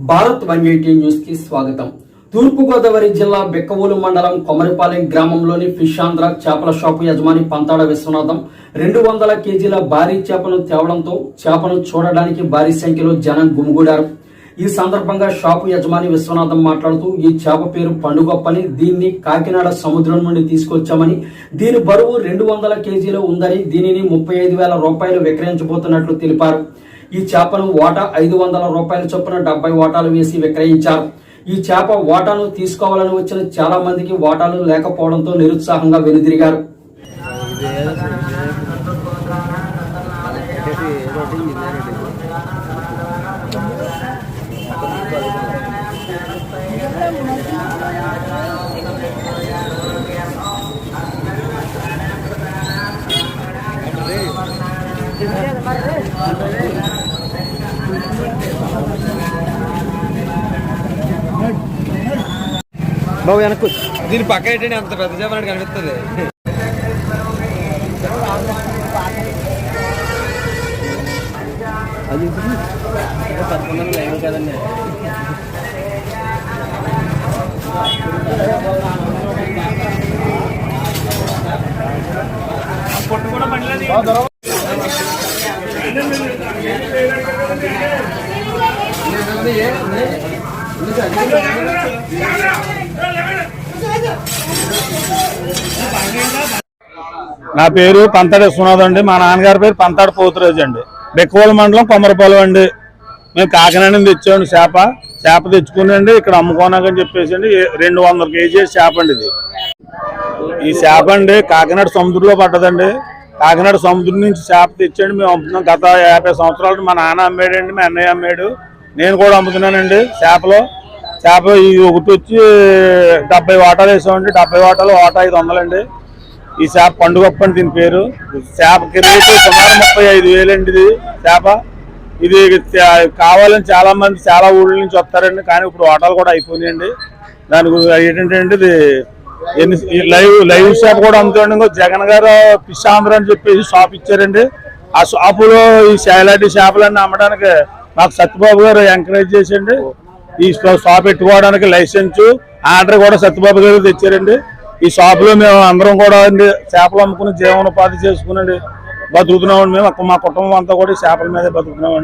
Bharat 180 news కి స్వాగతం. తూర్పుగోదావరి జిల్లా బెక్కవోలు మండలం కొమరిపాలెం గ్రామంలోని ఫిష్ ఆంధ్ర చేపల షాపు యజమాని పంతాడ విశ్వనాథం 200 కేజీల భారీ చేపను తేవడంతో చేపను చూడడానికి భారీ సంఖ్యలో జనం గుమిగూడారు. ఈ సందర్భంగా షాపు యజమాని విశ్వనాథం మాట్లాడుతూ ఈ చేప పేరు పండుగప్పని, దీన్ని కాకినాడ సముద్రం నుండి తీసుకొచ్చామని, దీని బరువు 200 కేజీలు ఉందని, దీనిని 35,000 రూపాయలు విక్రయించబోతున్నట్లు తెలిపారు. ఈ చేపను వాటా 500 రూపాయల చొప్పున 70 వాటాలు వేసి విక్రయించారు. ఈ చేప వాటాను తీసుకోవాలని వచ్చిన చాలా మందికి వాటాలు లేకపోవడంతో నిరుత్సాహంగా వెనుదిరిగారు. బాబు వెనక్కు దీని పక్క ఏంటంటే అంత పెద్ద చేపలు కనిపిస్తుంది. అది తప్పకుండా లైవ్ కదండి. నా పేరు పంతాడ విశ్వనాథం అండి. మా నాన్నగారి పేరు పంతాడ పోతురాజు అండి. బెక్కవోలు మండలం కొమరపాలెం అండి. మేము కాకినాడ నుంచి తెచ్చామండి చేప తెచ్చుకునండి ఇక్కడ అమ్ముకోనాకని చెప్పేసి అండి 200 కేజీ చేప అండి. ఇది ఈ చేప అండి కాకినాడ సముద్రంలో పడ్డదండి. కాకినాడ సముద్రం నుంచి చేప తెచ్చండి మేము అమ్ముతున్నాం. గత 50 సంవత్సరాలు మా నాన్న అమ్మాడండి, మా అన్నయ్య అమ్మాడు, నేను కూడా అమ్ముతున్నానండి. చేప ఈ ఒకటి వచ్చి 70 వాటాలు వేసామండి. 70 వాటాలు వాటా 500 అండి. ఈ చేప పండుగప్పని దీని పేరు. చేపకి రేటు సుమారు 35,000 అండి. ఇది చేప ఇది కావాలని చాలా మంది చాలా ఊళ్ళ నుంచి వస్తారండి. కానీ ఇప్పుడు వాటాలు కూడా అయిపోయినాయండి. దానికి ఏంటంటే ఇది లైవ్ షాప్ కూడా అమ్ముతాండి. ఇంకో జగన్ గారు ఫిష్ ఆంధ్ర అని చెప్పేసి షాప్ ఇచ్చారండి. ఆ షాపులో ఈ ఇలాంటి చేపలన్నీ అమ్మడానికి మాకు సత్యబాబు గారు ఎంకరేజ్ చేసండి. ఈ షాప్ పెట్టుకోవడానికి లైసెన్స్ ఆర్డర్ కూడా సత్యబాబు గారు తెచ్చారండి. ఈ షాప్ లో మేము అందరం కూడా అండి చేపలు అమ్ముకుని జీవనోపాధి చేసుకునండి బతుకుతున్నామండి. మేము మా కుటుంబం అంతా కూడా చేపల మీదే బతుకుతున్నామండి.